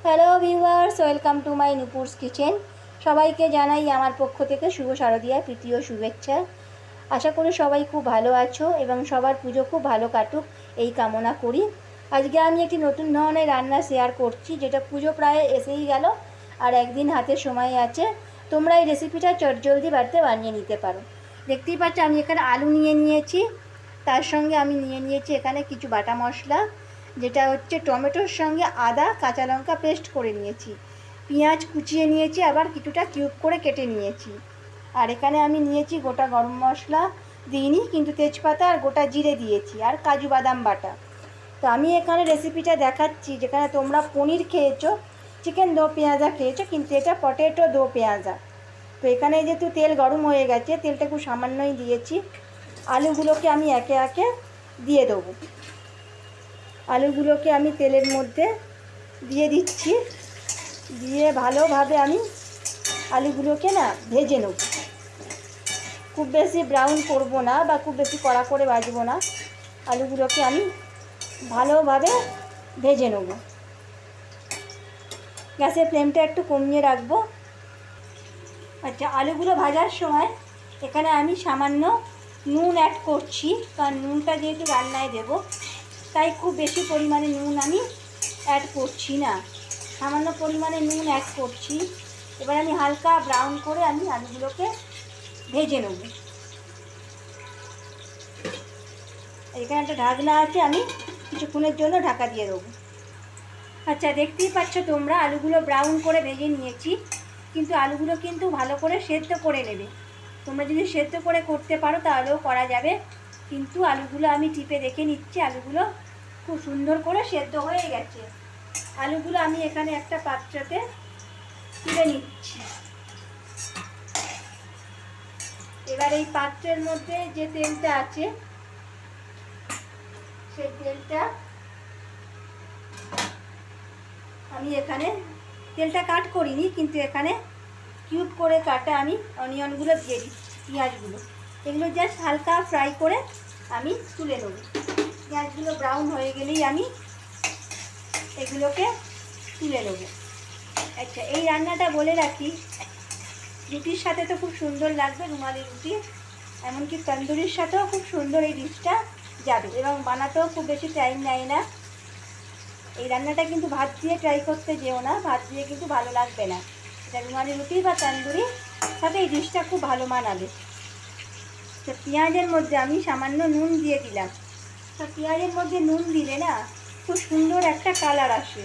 Hello viewers, welcome to my Nupur's kitchen. সবাইকে জানাই আমার পক্ষ থেকে শুভ শারদীয়ার প্রীতি ও শুভেচ্ছা। আশা করি সবাই খুব ভালো আছো এবং সবার পুজো খুব ভালো কাটুক এই কামনা করি। আজকে আমি একটি নতুন ধরনের রান্না শেয়ার করছি, যেটা পুজো প্রায় এসেই গেল আর একদিন হাতে সময় আছে। তোমরা এই রেসিপিটা চটজলদি বাড়িতে বানিয়ে নিতে পারো। দেখতেই পাচ্ছ আমি এখানে আলু নিয়ে নিয়েছি, তার সঙ্গে আমি নিয়ে নিয়েছি এখানে কিছু বাটা মশলা, যেটা হচ্ছে টমেটোর সঙ্গে আদা কাঁচা লঙ্কা পেস্ট করে নিয়েছি, পেঁয়াজ কুচিয়ে নিয়েছি, আবার কিছুটা কিউব করে কেটে নিয়েছি। আর এখানে আমি নিয়েছি গোটা গরম মশলা দিইনি, কিন্তু তেজপাতা আর গোটা জিরে দিয়েছি, আর কাজু বাদাম বাটা। তো আমি এখানে রেসিপিটা দেখাচ্ছি, যেখানে তোমরা পনির খেয়েছো, চিকেন দো পেঁয়াজা খেয়েছো, কিন্তু এটা পটেটো দো পেঁয়াজা। তো এখানে যেহেতু তেল গরম হয়ে গেছে, তেলটা খুব সামান্যই দিয়েছি। আলুগুলোকে আমি একে একে দিয়ে দেবো। আলুগুলোকে আমি তেলের মধ্যে দিয়ে দিচ্ছি, দিয়ে ভালোভাবে আমি আলুগুলোকে ভেজে নেব। খুব বেশি ব্রাউন করব না বা খুব বেশি কড়া করে ভাজবো না, আলুগুলোকে আমি ভালোভাবে ভেজে নেব। গ্যাসের ফ্লেমটা একটু কমিয়ে রাখবো। আচ্ছা, আলুগুলো ভাজার সময় এখানে আমি সামান্য নুন অ্যাড করছি, কারণ নুনটা যেহেতু রান্নায় দেবো, তাই খুব বেশি পরিমাণে নুন আমি অ্যাড করছি না, সামান্য পরিমাণে নুন অ্যাড করছি। এবার আমি হালকা ব্রাউন করে আমি আলুগুলোকে ভেজে নেব। এখানে একটা ঢাকনা আছে, আমি কিছুক্ষণের জন্য ঢাকা দিয়ে দেবো। আচ্ছা, দেখতেই পাচ্ছ তোমরা আলুগুলো ব্রাউন করে ভেজে নিয়েছি, কিন্তু আলুগুলো কিন্তু ভালো করে সেদ্ধ করে নেবে। তোমরা যদি সেদ্ধ করে করতে পারো তাহলেও করা যাবে, কিন্তু আলুগুলো আমি টিপে দেখে নিচ্ছি, আলুগুলো খুব সুন্দর করে সেদ্ধ হয়ে গেছে। আলুগুলো আমি এখানে একটা পাত্রতে তুলে নিচ্ছি। এবার এই পাত্রের মধ্যে যে তেলটা আছে, সেই তেলটা আমি এখানে, তেলটা কাট করিনি, কিন্তু এখানে কিউব করে কাটা আমি অনিয়নগুলো দিয়ে দিচ্ছি, পেঁয়াজগুলো। এগুলো জাস্ট হালকা ফ্রাই করে আমি তুলে নেব। পেঁয়াজগুলো ব্রাউন হয়ে গেলেই আমি এগুলোকে তুলে নেব। আচ্ছা, এই রান্নাটা বলে রাখি, রুটির সাথে তো খুব সুন্দর লাগবে, রুমালি রুটি, এমনকি তন্দুরির সাথেও খুব সুন্দর এই ডিশটা যাবে, এবং বানাতেও খুব বেশি টাইম নেয় না। এই রান্নাটা কিন্তু ভাত দিয়ে ট্রাই করতে যেও না, ভাত দিয়ে কিন্তু ভালো লাগবে না। এটা রুমালি রুটি বা তন্দুরির সাথে এই ডিশটা খুব ভালো মানাবে। তো পেঁয়াজের মধ্যে আমি সামান্য নুন দিয়ে দিলাম। তো পেঁয়াজের মধ্যে নুন দিলে খুব সুন্দর একটা কালার আসে,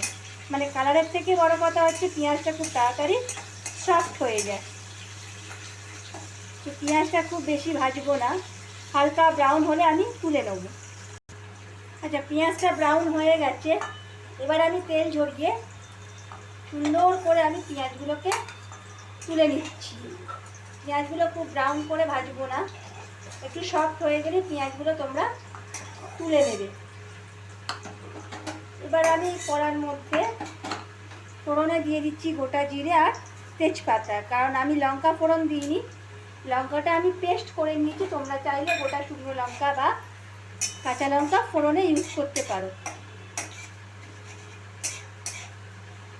মানে কালারের থেকে বড় কথা হচ্ছে পেঁয়াজটা খুব তাড়াতাড়ি সফট হয়ে যায়। তো পেঁয়াজটা খুব বেশি ভাজবো না, হালকা ব্রাউন হলে আমি তুলে নেব। আচ্ছা, পেঁয়াজটা ব্রাউন হয়ে গেছে, এবার আমি তেল ঝরিয়ে সুন্দর করে আমি পেঁয়াজগুলোকে তুলে নিচ্ছি। পেঁয়াজগুলো খুব ব্রাউন করে ভাজবো না, একটু সফট হয়ে গেলে পেঁয়াজগুলো তোমরা তুলে নেবে। এবার আমি কড়ার মধ্যে ফোড়নে দিয়ে দিচ্ছি গোটা জিরে আর তেজপাতা, কারণ আমি লঙ্কা ফোড়ন দিইনি, লঙ্কাটা আমি পেস্ট করে নিয়েছি। তোমরা চাইলে গোটা শুকনো লঙ্কা বা কাঁচা লঙ্কা ফোড়নে ইউজ করতে পারো।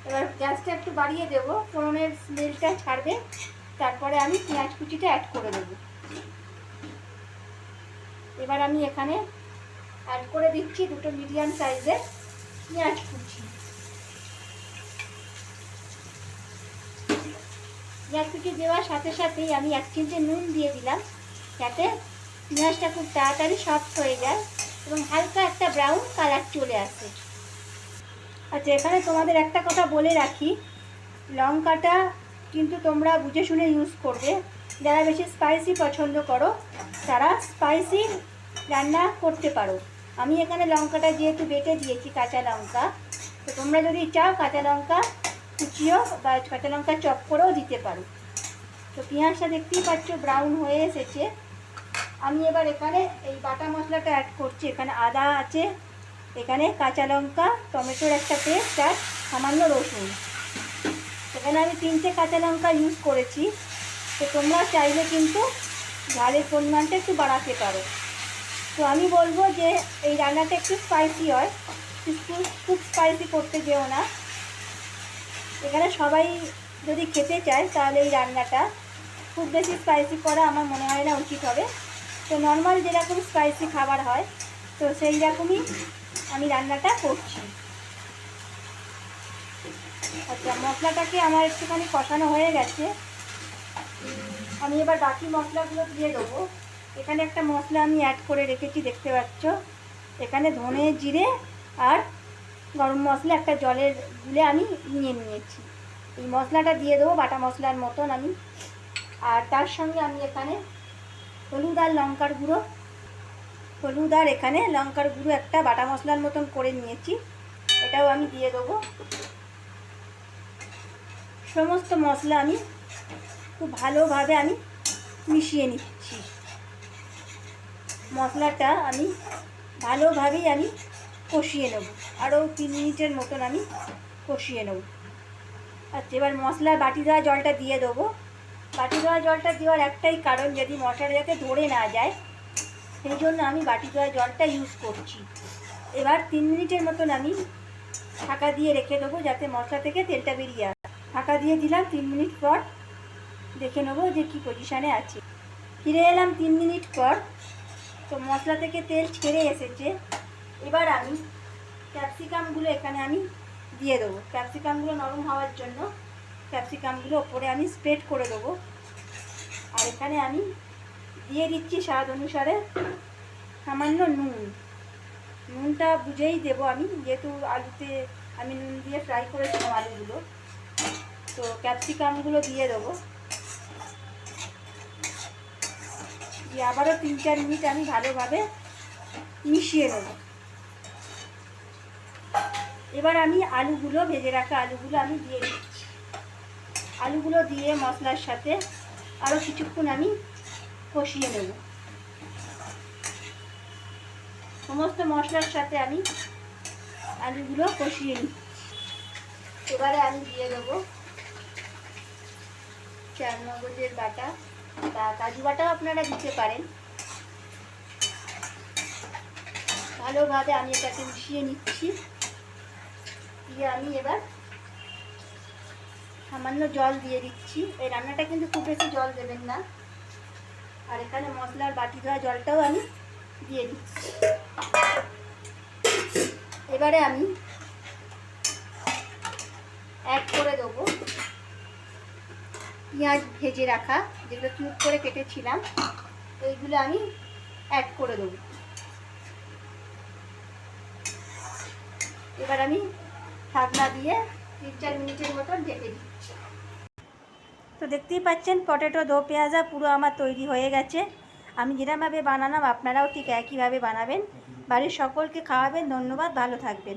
এবার গ্যাসটা একটু বাড়িয়ে দেবো, ফোড়নের স্মেলটা ছাড়বে, তারপরে আমি পেঁয়াজ কুচিটা অ্যাড করে দেবো। এবার আমি এখানে অ্যাড করে দিচ্ছি দুটো মিডিয়াম সাইজের পেঁয়াজ কুচি। পেঁয়াজ কুচি দেওয়ার সাথে সাথেই আমি 1 চিমটে নুন দিয়ে দিলাম, যাতে পেঁয়াজটা খুব তাড়াতাড়ি সফট হয়ে যায় এবং হালকা একটা ব্রাউন কালার চলে আসে। আচ্ছা, এখানে তোমাদের একটা কথা বলে রাখি, লঙ্কাটা কিন্তু তোমরা বুঝে শুনে ইউজ করবে। যারা বেশি স্পাইসি পছন্দ করো তারা স্পাইসি রান্না করতে পারো। আমি এখানে লঙ্কাটা যেহেতু বেটে দিয়েছি কাঁচা লঙ্কা, তো তোমরা যদি চাও কাঁচা লঙ্কা কুচিও বা কাঁচা লঙ্কা চপ করেও দিতে পারো। তো পেঁয়াজটা দেখতেই পাচ্ছ ব্রাউন হয়ে এসেছে। আমি এবার এখানে এই বাটা মশলাটা অ্যাড করছি। এখানে আদা আছে, এখানে কাঁচা লঙ্কা, টমেটোর একটা পেস্ট আর সামান্য রসুন। এখানে আমি 3টে কাঁচা লঙ্কা ইউজ করেছি। তো তোমরা চাইলে কিন্তু ঝালের পরিমাণটা একটু বাড়াতে পারো। তো আমি বলবো যে এই রান্নাটা একটু স্পাইসি হয়, খুব স্পাইসি করতে যেও না। এখানে সবাই যদি খেতে চায় তাহলে এই রান্নাটা খুব বেশি স্পাইসি করা আমার মনে হয় না উচিত হবে। তো নর্মাল যেরকম স্পাইসি খাবার হয় তো সেই রকমই আমি রান্নাটা করছি। আচ্ছা, মশলাটাকে আমার একটুখানি কষানো হয়ে গেছে। আমি এবার বাকি মশলাগুলো দিয়ে দেবো। এখানে একটা মশলা আমি অ্যাড করে রেখেছি, দেখতে পাচ্ছ। এখানে ধনে, জিরে আর গরম মশলা একটা জলের গুলে আমি নিয়ে নিয়েছি। এই মশলাটা দিয়ে দেবো বাটা মশলার মতন আমি। আর তার সঙ্গে আমি এখানে হলুদ আর লঙ্কার গুঁড়ো, হলুদ আর এখানে লঙ্কার গুঁড়ো একটা বাটা মশলার মতন করে নিয়েছি, এটাও আমি দিয়ে দেবো। সমস্ত মশলা আমি খুব ভালোভাবে আমি মিশিয়ে নিচ্ছি। মশলাটা আমি ভালোভাবেই আমি কষিয়ে নেব, আরও 3 মিনিটের মতন আমি কষিয়ে নেব। আচ্ছা, এবার মশলার বাটি দেওয়া জলটা দিয়ে দেবো। বাটি দেওয়া জলটা দেওয়ার একটাই কারণ, যদি মশলা যাতে ধরে না যায়, সেই জন্য আমি বাটি দেওয়া জলটা ইউজ করছি। এবার 3 মিনিটের মতন আমি ঢাকা দিয়ে রেখে দেবো যাতে মশলা থেকে তেলটা বেরিয়ে আসে। ঢাকা দিয়ে দিলাম। 3 মিনিট পর দেখে নেবো যে কী পজিশানে আছে। ফিরে এলাম 3 মিনিট পর। তো মশলা থেকে তেল ছেড়ে এসেছে। এবার আমি ক্যাপসিকামগুলো এখানে আমি দিয়ে দেবো। ক্যাপসিকামগুলো নরম হওয়ার জন্য ক্যাপসিকামগুলো ওপরে আমি স্প্রেড করে দেবো। আর এখানে আমি দিয়ে দিচ্ছি স্বাদ অনুসারে সামান্য নুন। নুনটা বুঝেই দেবো আমি, যেহেতু আলুতে আমি নুন দিয়ে ফ্রাই করেছিলাম আলুগুলো। তো ক্যাপসিকামগুলো দিয়ে দেবো, দিয়ে আবারও 3-4 মিনিট আমি ভালোভাবে মিশিয়ে নেব। এবার আমি আলুগুলো, ভেজে রাখা আলুগুলো আমি দিয়ে দিচ্ছি। আলুগুলো দিয়ে মশলার সাথে আরও কিছুক্ষণ আমি কষিয়ে নেব। সমস্ত মশলার সাথে আমি আলুগুলো কষিয়ে নিচ্ছি। এবারে আমি দিয়ে দেবো চারমগজের বাটা বা কাজু বাটাও আপনারা দিতে পারেন। ভালোভাবে আমি এটাকে মিশিয়ে নিচ্ছি। দিয়ে আমি এবার সামান্য জল দিয়ে দিচ্ছি। এই রান্নাটা কিন্তু খুব বেশি জল দেবেন না। আর এখানে মশলার বাটি ধোয়া জলটাও আমি দিয়ে দিচ্ছি। এবারে আমি অ্যাড করে দেবো পেঁয়াজ ভেজে রাখা, যেগুলো কিউব করে কেটেছিলাম, এইগুলো আমি অ্যাড করে দেবো। এবার আমি ঢাকনা দিয়ে 3-4 মিনিটের মতন ঢেকে দিচ্ছি। তো দেখতেই পাচ্ছেন পটেটো দো পেঁয়াজা পুরো আমার তৈরি হয়ে গেছে। আমি যেরকমভাবে বানালাম আপনারাও ঠিক একইভাবে বানাবেন, বাড়ির সকলকে খাওয়াবেন। ধন্যবাদ, ভালো থাকবেন।